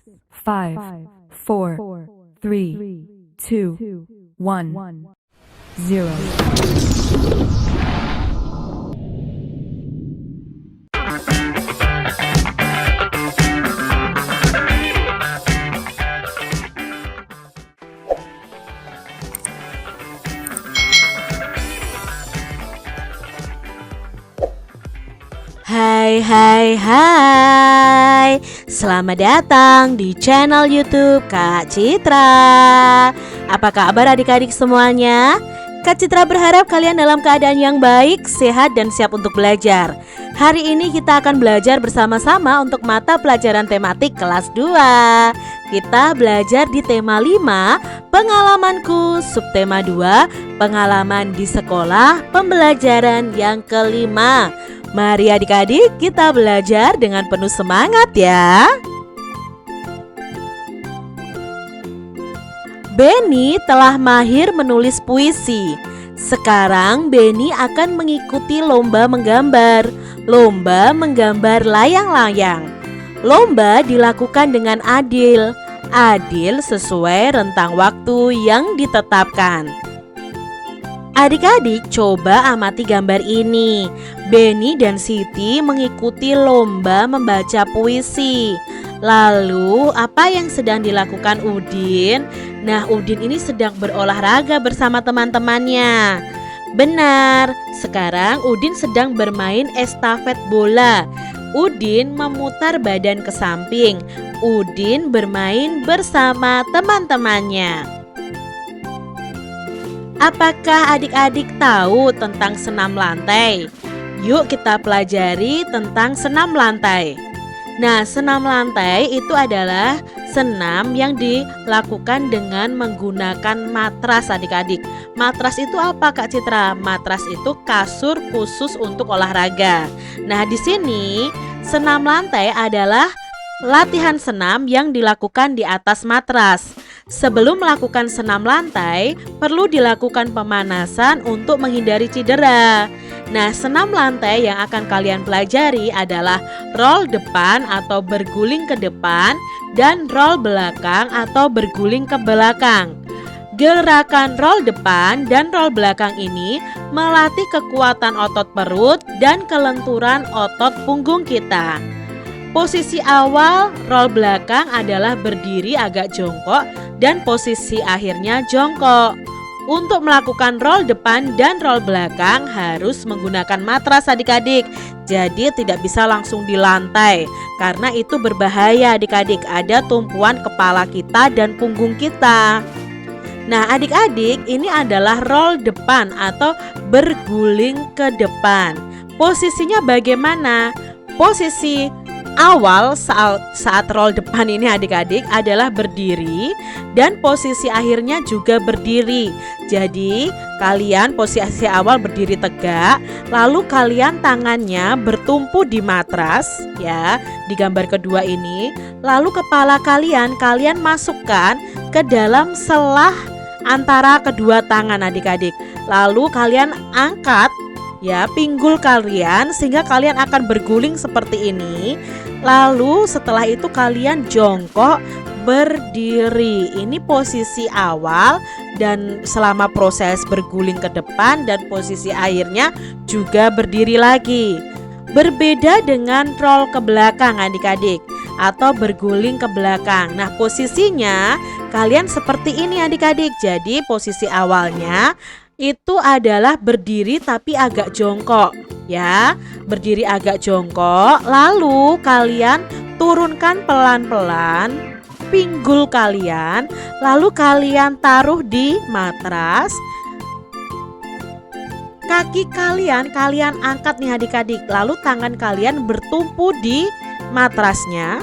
5, 4, 3, 2, 1, 0. Hai, selamat datang di channel YouTube Kak Citra. Apa kabar adik-adik semuanya? Kak Citra berharap kalian dalam keadaan yang baik, sehat dan siap untuk belajar. Hari ini kita akan belajar bersama-sama untuk mata pelajaran tematik kelas 2. Kita belajar di tema 5, pengalamanku, subtema 2, pengalaman di sekolah, pembelajaran yang kelima. Mari adik-adik kita belajar dengan penuh semangat ya. Benny telah mahir menulis puisi. Sekarang Benny akan mengikuti lomba menggambar. Lomba menggambar layang-layang. Lomba dilakukan dengan adil. Adil sesuai rentang waktu yang ditetapkan. Adik-adik coba amati gambar ini. Benny dan Siti mengikuti lomba membaca puisi. Lalu apa yang sedang dilakukan Udin? Nah, Udin ini sedang berolahraga bersama teman-temannya. Benar, sekarang Udin sedang bermain estafet bola. Udin memutar badan ke samping. Udin bermain bersama teman-temannya. Apakah adik-adik tahu tentang senam lantai? Yuk kita pelajari tentang senam lantai. Nah, senam lantai itu adalah senam yang dilakukan dengan menggunakan matras adik-adik. Matras itu apa Kak Citra? Matras itu kasur khusus untuk olahraga. Nah, di sini senam lantai adalah latihan senam yang dilakukan di atas matras. Sebelum melakukan senam lantai, perlu dilakukan pemanasan untuk menghindari cedera. Nah, senam lantai yang akan kalian pelajari adalah roll depan atau berguling ke depan dan roll belakang atau berguling ke belakang. Gerakan roll depan dan roll belakang ini melatih kekuatan otot perut dan kelenturan otot punggung kita. Posisi awal roll belakang adalah berdiri agak jongkok dan posisi akhirnya jongkok. Untuk melakukan roll depan dan roll belakang harus menggunakan matras adik-adik. Jadi tidak bisa langsung di lantai karena itu berbahaya adik-adik. Ada tumpuan kepala kita dan punggung kita. Nah adik-adik, ini adalah roll depan atau berguling ke depan. Posisinya bagaimana? Posisi awal saat roll depan ini adik-adik adalah berdiri dan posisi akhirnya juga berdiri. Jadi kalian posisi awal berdiri tegak, lalu kalian tangannya bertumpu di matras ya, di gambar kedua ini. Lalu kepala kalian masukkan ke dalam selah antara kedua tangan adik-adik. Lalu kalian angkat ya pinggul kalian sehingga kalian akan berguling seperti ini. Lalu setelah itu kalian jongkok berdiri. Ini posisi awal dan selama proses berguling ke depan dan posisi akhirnya juga berdiri lagi. Berbeda dengan roll ke belakang adik-adik atau berguling ke belakang. Nah, posisinya kalian seperti ini adik-adik. Jadi posisi awalnya itu adalah berdiri tapi agak jongkok ya, berdiri agak jongkok. Lalu kalian turunkan pelan-pelan pinggul kalian, lalu kalian taruh di matras. Kaki kalian angkat nih adik-adik, lalu tangan kalian bertumpu di matrasnya,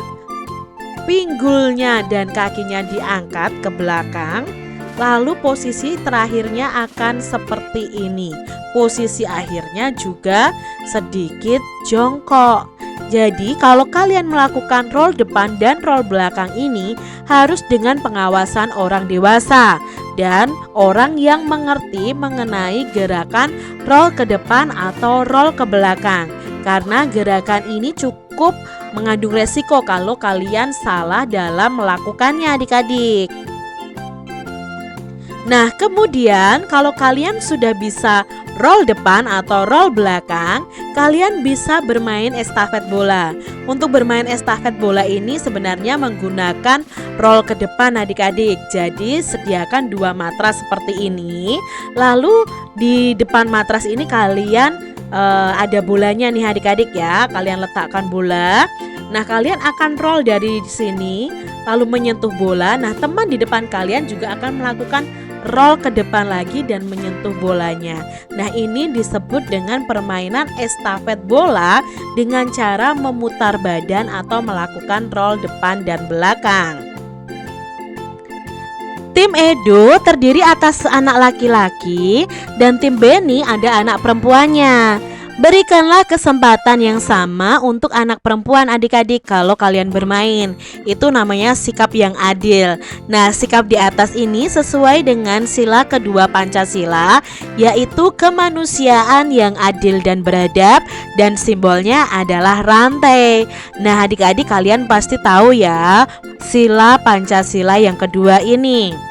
pinggulnya dan kakinya diangkat ke belakang. Lalu posisi terakhirnya akan seperti ini. Posisi akhirnya juga sedikit jongkok. Jadi kalau kalian melakukan roll depan dan roll belakang ini harus dengan pengawasan orang dewasa dan orang yang mengerti mengenai gerakan roll ke depan atau roll ke belakang. Karena gerakan ini cukup mengandung resiko kalau kalian salah dalam melakukannya adik-adik. Nah, kemudian kalau kalian sudah bisa roll depan atau roll belakang, kalian bisa bermain estafet bola. Untuk bermain estafet bola ini sebenarnya menggunakan roll ke depan adik-adik. Jadi sediakan 2 matras seperti ini. Lalu di depan matras ini kalian ada bolanya nih adik-adik ya. Kalian letakkan bola. Nah, kalian akan roll dari sini lalu menyentuh bola. Nah, teman di depan kalian juga akan melakukan roll ke depan lagi dan menyentuh bolanya. Nah, ini disebut dengan permainan estafet bola dengan cara memutar badan atau melakukan roll depan dan belakang. Tim Edo terdiri atas anak laki-laki dan tim Beni ada anak perempuannya. Berikanlah kesempatan yang sama untuk anak perempuan adik-adik kalau kalian bermain. Itu namanya sikap yang adil. Nah, sikap di atas ini sesuai dengan sila kedua Pancasila, yaitu kemanusiaan yang adil dan beradab, dan simbolnya adalah rantai. Nah, adik-adik kalian pasti tahu ya sila Pancasila yang kedua ini.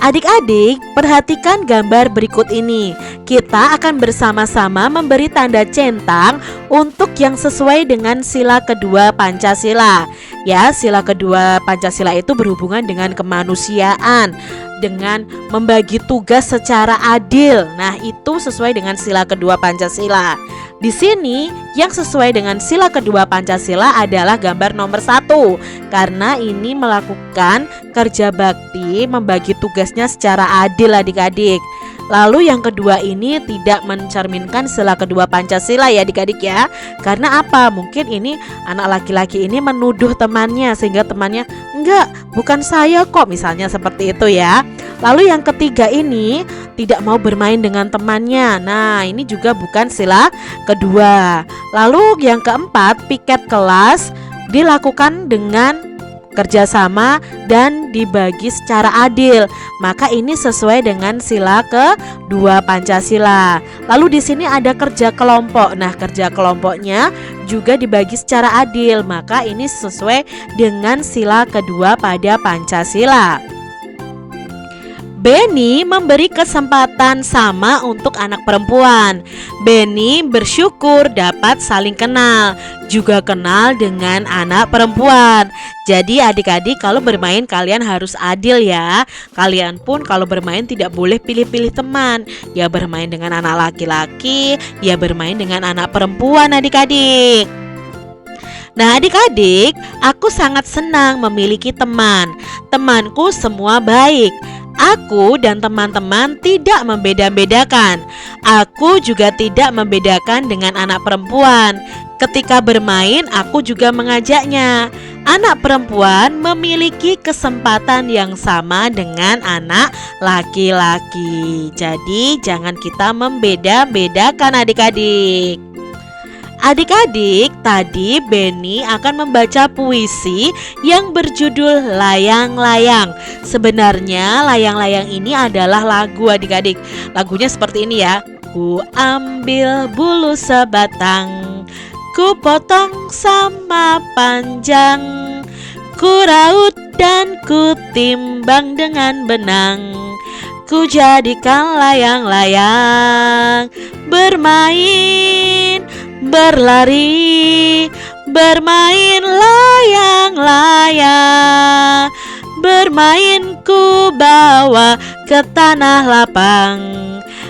Adik-adik, perhatikan gambar berikut ini. Kita akan bersama-sama memberi tanda centang untuk yang sesuai dengan sila kedua Pancasila. Ya, sila kedua Pancasila itu berhubungan dengan kemanusiaan, dengan membagi tugas secara adil. Nah, itu sesuai dengan sila kedua Pancasila. Di sini yang sesuai dengan sila kedua Pancasila adalah gambar nomor 1, karena ini melakukan kerja bakti, membagi tugasnya secara adil adik-adik. Lalu yang kedua ini tidak mencerminkan sila kedua Pancasila ya adik-adik ya. Karena apa? Mungkin ini anak laki-laki ini menuduh temannya sehingga temannya enggak, bukan saya kok, misalnya seperti itu ya. Lalu yang ketiga ini tidak mau bermain dengan temannya. Nah, ini juga bukan sila kedua. Lalu yang keempat, piket kelas dilakukan dengan kerjasama dan dibagi secara adil. Maka ini sesuai dengan sila kedua Pancasila. Lalu di sini ada kerja kelompok. Nah, kerja kelompoknya juga dibagi secara adil. Maka ini sesuai dengan sila kedua pada Pancasila. Beni memberi kesempatan sama untuk anak perempuan. Beni bersyukur dapat saling kenal, juga kenal dengan anak perempuan. Jadi adik-adik kalau bermain kalian harus adil ya. Kalian pun kalau bermain tidak boleh pilih-pilih teman. Ya bermain dengan anak laki-laki, ya bermain dengan anak perempuan adik-adik. Nah adik-adik, aku sangat senang memiliki teman. Temanku semua baik. Aku dan teman-teman tidak membeda-bedakan. Aku juga tidak membedakan dengan anak perempuan. Ketika bermain, aku juga mengajaknya. Anak perempuan memiliki kesempatan yang sama dengan anak laki-laki. Jadi, jangan kita membeda-bedakan adik-adik. Adik-adik, tadi Beni akan membaca puisi yang berjudul Layang-Layang. Sebenarnya layang-layang ini adalah lagu adik-adik. Lagunya seperti ini ya. Ku ambil bulu sebatang, ku potong sama panjang, ku raut dan ku timbang dengan benang, ku jadikan layang-layang, bermain, berlari, bermain layang-layang, bermain ku bawa ke tanah lapang,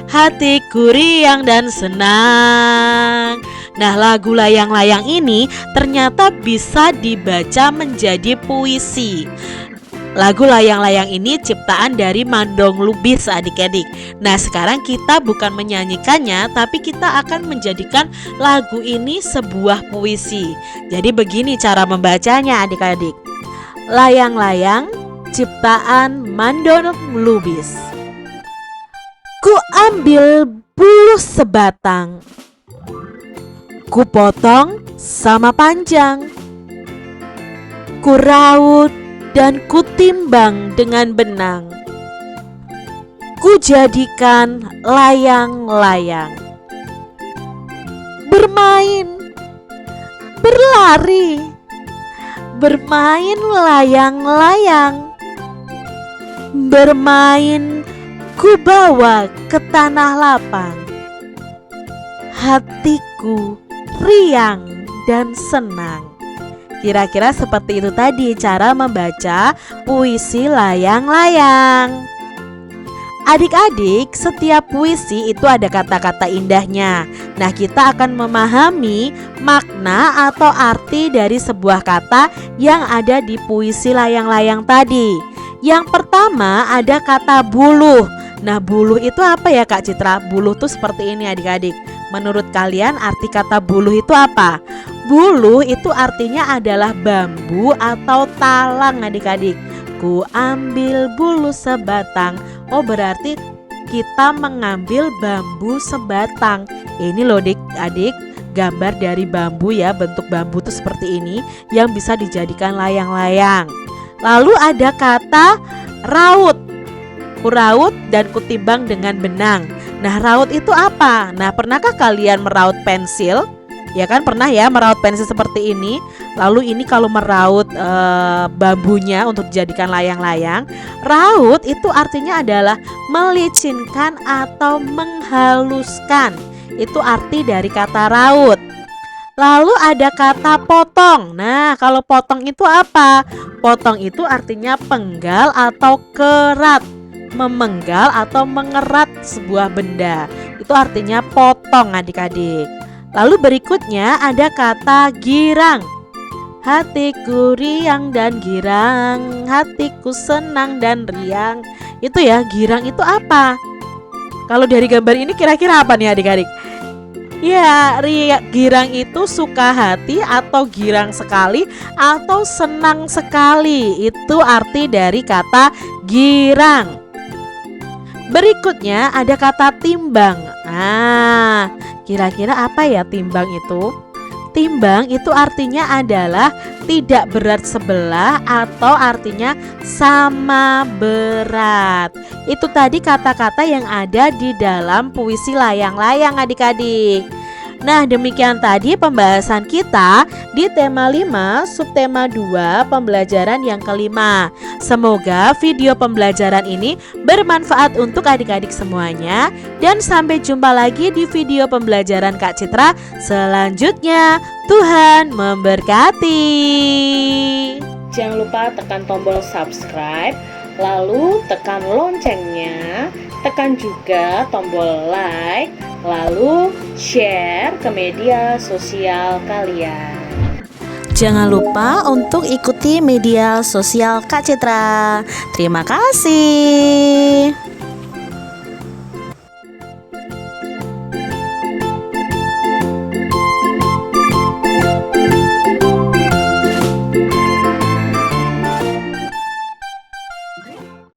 hatiku riang dan senang. Nah, lagu layang-layang ini ternyata bisa dibaca menjadi puisi. Lagu layang-layang ini ciptaan dari Mandong Lubis adik-adik. Nah sekarang kita bukan menyanyikannya, tapi kita akan menjadikan lagu ini sebuah puisi. Jadi begini cara membacanya adik-adik. Layang-layang ciptaan Mandong Lubis. Ku ambil bulu sebatang, ku potong sama panjang, ku raut dan kutimbang dengan benang, ku jadikan layang-layang, bermain, berlari, lari, bermain layang-layang, bermain ku bawa ke tanah lapang. Hatiku riang dan senang. Kira-kira seperti itu tadi cara membaca puisi layang-layang. Adik-adik, setiap puisi itu ada kata-kata indahnya. Nah, kita akan memahami makna atau arti dari sebuah kata yang ada di puisi layang-layang tadi. Yang pertama ada kata buluh. Nah, buluh itu apa ya Kak Citra? Buluh tuh seperti ini adik-adik. Menurut kalian arti kata buluh itu apa? Buluh itu artinya adalah bambu atau talang adik-adik. Ku ambil buluh sebatang. Oh, berarti kita mengambil bambu sebatang. Ini loh adik-adik, gambar dari bambu ya. Bentuk bambu itu seperti ini yang bisa dijadikan layang-layang. Lalu ada kata raut. Ku raut dan kutimbang dengan benang. Nah, raut itu apa? Nah, pernahkah kalian meraut pensil? Ya kan, pernah ya meraut pensil seperti ini. Lalu ini kalau meraut bambunya untuk dijadikan layang-layang. Raut itu artinya adalah melicinkan atau menghaluskan. Itu arti dari kata raut. Lalu ada kata potong. Nah, kalau potong itu apa? Potong itu artinya penggal atau kerat. Memenggal atau mengerat sebuah benda. Itu artinya potong adik-adik. Lalu berikutnya ada kata girang. Hatiku riang dan girang, hatiku senang dan riang. Itu ya, girang itu apa? Kalau dari gambar ini kira-kira apa nih adik-adik? Ya, girang itu suka hati atau girang sekali atau senang sekali. Itu arti dari kata girang. Berikutnya ada kata timbang. Nah, kira-kira apa ya timbang itu? Timbang itu artinya adalah tidak berat sebelah atau artinya sama berat. Itu tadi kata-kata yang ada di dalam puisi layang-layang adik-adik. Nah, demikian tadi pembahasan kita di tema 5, subtema 2, pembelajaran yang kelima. Semoga video pembelajaran ini bermanfaat untuk adik-adik semuanya. Dan sampai jumpa lagi di video pembelajaran Kak Citra selanjutnya. Tuhan memberkati. Jangan lupa tekan tombol subscribe, lalu tekan loncengnya, tekan juga tombol like, lalu share ke media sosial kalian. Jangan lupa untuk ikuti media sosial Kak Citra. Terima kasih.